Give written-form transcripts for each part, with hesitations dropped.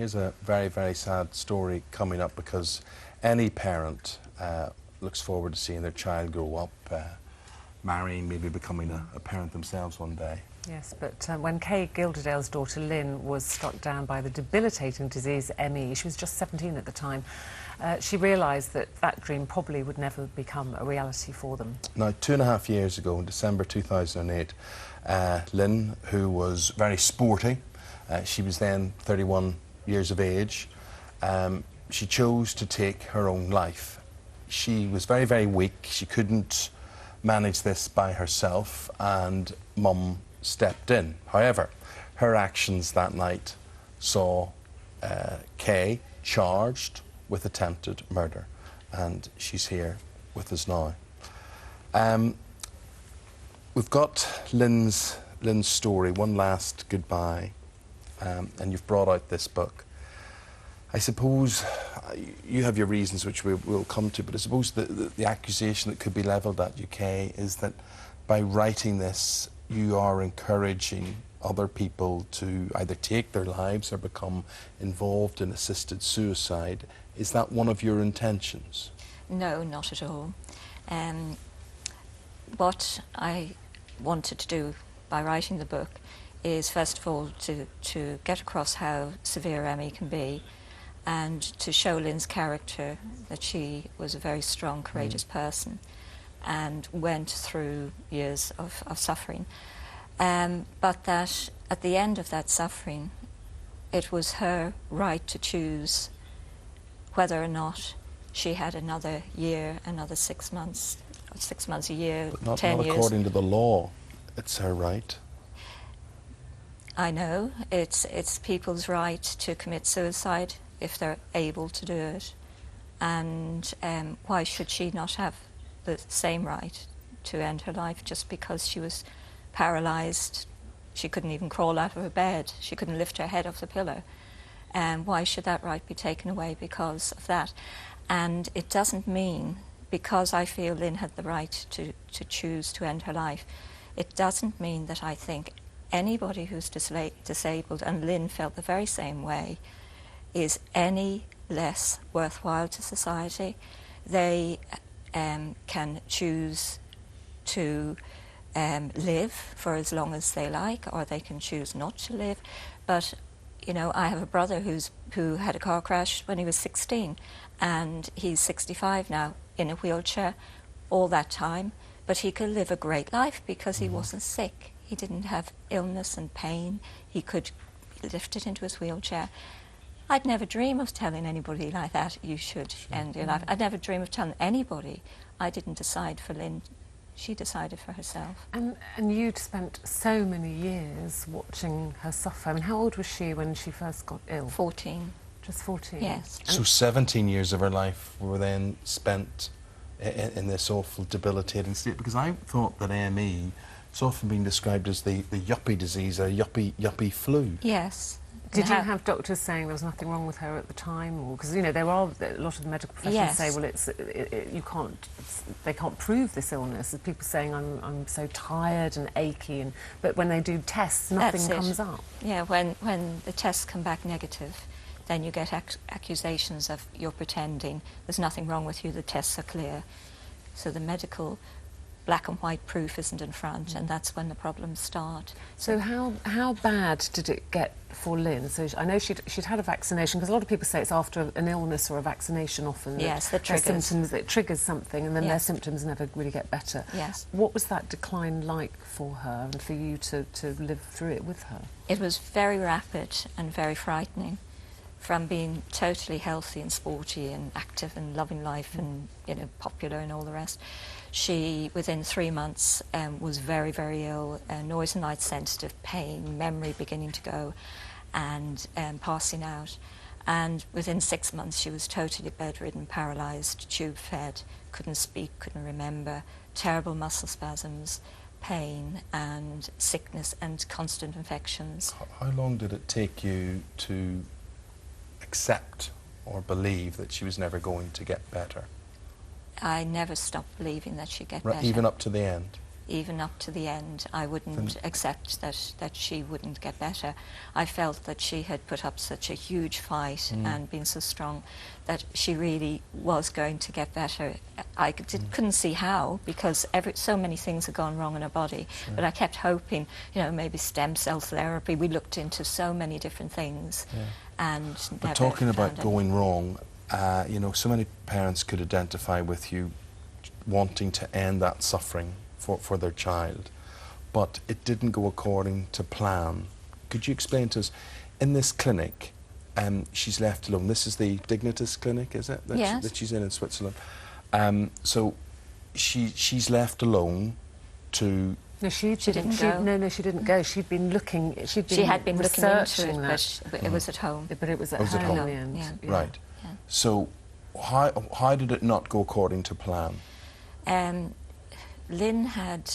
Here's a very, very sad story coming up because any parent looks forward to seeing their child grow up, marrying, maybe becoming a parent themselves one day. Yes, but when Kay Gilderdale's daughter Lynn was struck down by the debilitating disease ME, she was just 17 at the time, she realised that that dream probably would never become a reality for them. Now, 2.5 years ago, in December 2008, Lynn, who was very sporty, she was then 31 years of age, she chose to take her own life. She was very, very weak. She couldn't manage this by herself, and Mum stepped in. However, her actions that night saw Kay charged with attempted murder, and she's here with us now. We've got Lynn's story, One Last Goodbye, and you've brought out this book. I suppose you have your reasons, which we'll come to, but I suppose the accusation that could be levelled at you, Kay, is that by writing this, you are encouraging other people to either take their lives or become involved in assisted suicide. Is that one of your intentions? No, not at all. What I wanted to do by writing the book is, first of all, to get across how severe ME can be, and to show Lynn's character, that she was a very strong, courageous person and went through years of suffering. But that at the end of that suffering, it was her right to choose whether or not she had another year, another 6 months, 6 months, a year, but 10 not years. According to the law, it's her right. I know, it's people's right to commit suicide if they're able to do it, and why should she not have the same right to end her life just because she was paralysed? She couldn't even crawl out of her bed, she couldn't lift her head off the pillow, and why should that right be taken away because of that? And it doesn't mean, because I feel Lynn had the right to choose to end her life, it doesn't mean that I think anybody who's disabled, and Lynn felt the very same way, is any less worthwhile to society. They can choose to live for as long as they like, or they can choose not to live. But, you know, I have a brother who had a car crash when he was 16, and he's 65 now, in a wheelchair all that time, but he could live a great life because he wasn't sick. He didn't have illness and pain. He could lift it into his wheelchair. I'd never dream of telling anybody like that, you should end your life. I'd never dream of telling anybody. I didn't decide for Lynn. She decided for herself. And you'd spent so many years watching her suffer. I mean, how old was she when she first got ill? 14. Just 14? Yes. So 17 years of her life were then spent in this awful, debilitating state, because I thought that ME is often being described as the yuppie disease, a yuppie flu. Yes. Did you have doctors saying there was nothing wrong with her at the time, or because you know there are a lot of the medical professionals say, well, you can't, they can't prove this illness. There's people saying I'm so tired and achy, but when they do tests, nothing comes up. Yeah, when the tests come back negative, then you get accusations of you're pretending. There's nothing wrong with you. The tests are clear, so the medical black and white proof isn't in front, and that's when the problems start. So how bad did it get for Lynn? So I know she'd had a vaccination, because a lot of people say it's after an illness or a vaccination often. Yes, the triggers. Symptoms, it triggers something, and then their symptoms never really get better. Yes. What was that decline like for her, and for you to live through it with her? It was very rapid and very frightening. From being totally healthy and sporty and active and loving life and, you know, popular and all the rest, she, within 3 months, was very, very ill, noise and light sensitive, pain, memory beginning to go, and passing out. And within 6 months, she was totally bedridden, paralysed, tube fed, couldn't speak, couldn't remember, terrible muscle spasms, pain and sickness and constant infections. How long did it take you to accept or believe that she was never going to get better? I never stopped believing that she'd get better. Even up to the end? even up to the end. I wouldn't accept that she wouldn't get better. I felt that she had put up such a huge fight and been so strong that she really was going to get better. I couldn't see how, because so many things had gone wrong in her body. Sure. But I kept hoping, you know, maybe stem cell therapy. We looked into so many different things, and but never talking about found going wrong, you know, so many parents could identify with you wanting to end that suffering for their child, but it didn't go according to plan. Could you explain to us, in this clinic, she's left alone. This is the Dignitas clinic, is it? Yes. That she's in Switzerland. So she's left alone to... No, she didn't go. No, she didn't go. She'd been looking. She had been looking into it, but it was at home. But it was at home in the end. Yeah. Right. Yeah. So how did it not go according to plan? Lynn had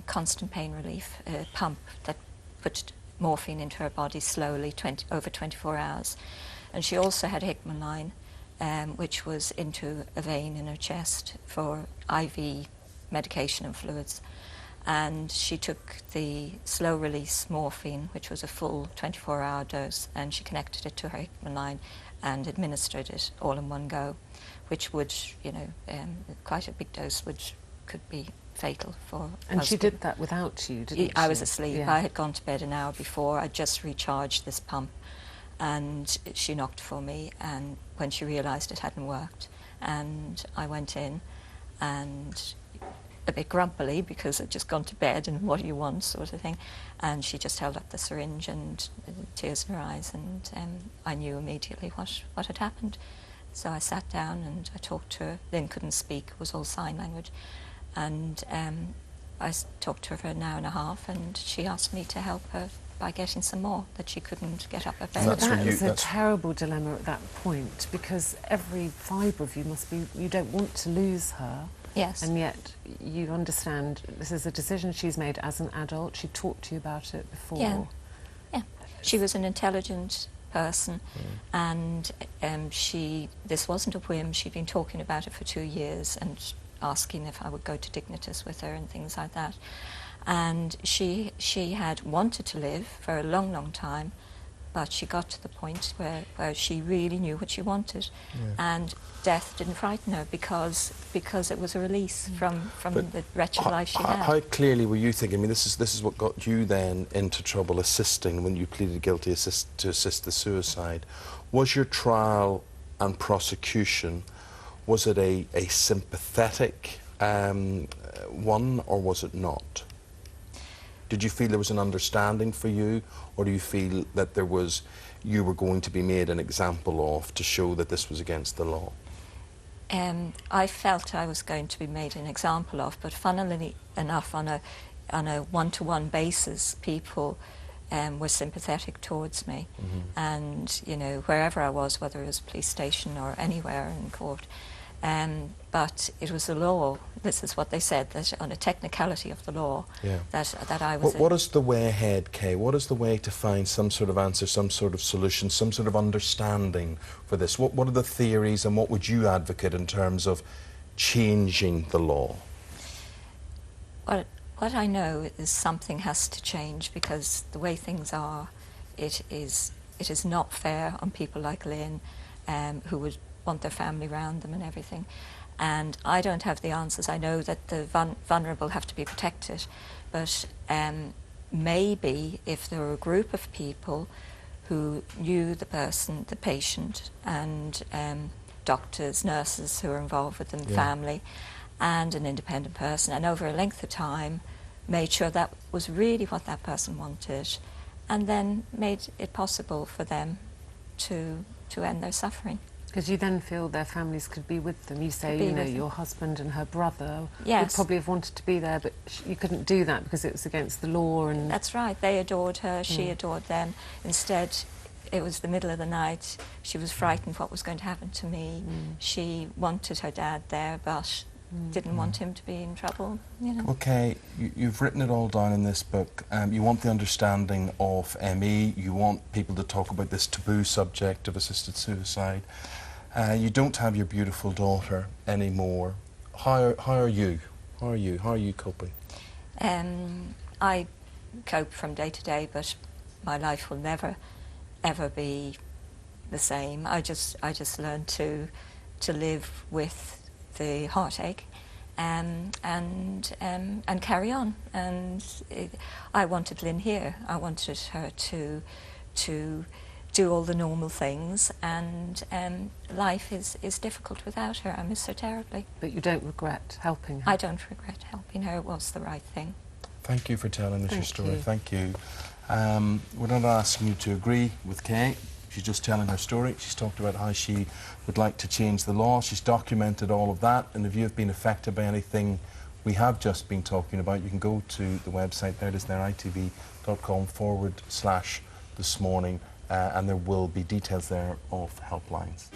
constant pain relief, a pump that put morphine into her body slowly over 24 hours. And she also had Hickman line, which was into a vein in her chest for IV medication and fluids. And she took the slow-release morphine, which was a full 24-hour dose, and she connected it to her Hickman line and administered it all in one go, which would, you know, quite a big dose could be fatal for And she did that without you, didn't she? I was asleep. Yeah. I had gone to bed an hour before. I just recharged this pump, and she knocked for me, and when she realised it hadn't worked, and I went in, and a bit grumpily, because I'd just gone to bed and what do you want sort of thing, and she just held up the syringe and tears in her eyes, and I knew immediately what had happened. So I sat down and I talked to her. Lynn couldn't speak, it was all sign language, and I talked to her for an hour and a half, and she asked me to help her by getting some more that she couldn't get up her bed. So that is a terrible dilemma at that point, because every fibre of you must be, you don't want to lose her. Yes. And yet you understand this is a decision she's made as an adult. She talked to you about it before. Yeah. Yeah. She was an intelligent person, and this wasn't a whim. She'd been talking about it for 2 years and asking if I would go to Dignitas with her and things like that. And she had wanted to live for a long, long time, but she got to the point where she really knew what she wanted, and death didn't frighten her because it was a release from the wretched life she had. How clearly were you thinking? I mean, this is what got you then into trouble, assisting when you pleaded guilty to assist the suicide. Was your trial and prosecution, was it a sympathetic one, or was it not? Did you feel there was an understanding for you, or do you feel that you were going to be made an example of to show that this was against the law? I felt I was going to be made an example of, but funnily enough, on a one-to-one basis, people were sympathetic towards me, and you know, wherever I was, whether it was police station or anywhere in court. But it was the law. This is what they said, that on a technicality of the law, that I was... What is the way ahead, Kay? What is the way to find some sort of answer, some sort of solution, some sort of understanding for this? What are the theories, and what would you advocate in terms of changing the law? Well, what I know is something has to change, because the way things are, it is not fair on people like Lynn, who would want their family around them and everything. And I don't have the answers. I know that the vulnerable have to be protected, but maybe if there were a group of people who knew the person, the patient, and doctors, nurses who are involved with them, family, and an independent person, and over a length of time made sure that was really what that person wanted, and then made it possible for them to end their suffering. Because you then feel their families could be with them. You say, you know, your husband and her brother would probably have wanted to be there, but you couldn't do that because it was against the law. And that's right. They adored her. She adored them. Instead, it was the middle of the night. She was frightened what was going to happen to me. She wanted her dad there, but didn't want him to be in trouble, you know. Okay, you've written it all down in this book. You want the understanding of ME. You want people to talk about this taboo subject of assisted suicide. You don't have your beautiful daughter anymore. How are you? How are you coping? I cope from day to day, but my life will never, ever be the same. I just learned to live with the heartache, and carry on. And I wanted Lynn here. I wanted her to do all the normal things, and life is difficult without her. I miss her terribly. But you don't regret helping her? I don't regret helping her. It was the right thing. Thank you for telling us your story. You. Thank you. We're not asking you to agree with Kay. She's just telling her story. She's talked about how she would like to change the law. She's documented all of that. And if you have been affected by anything we have just been talking about, you can go to the website. There it is there, itv.com/thismorning. And there will be details there of helplines.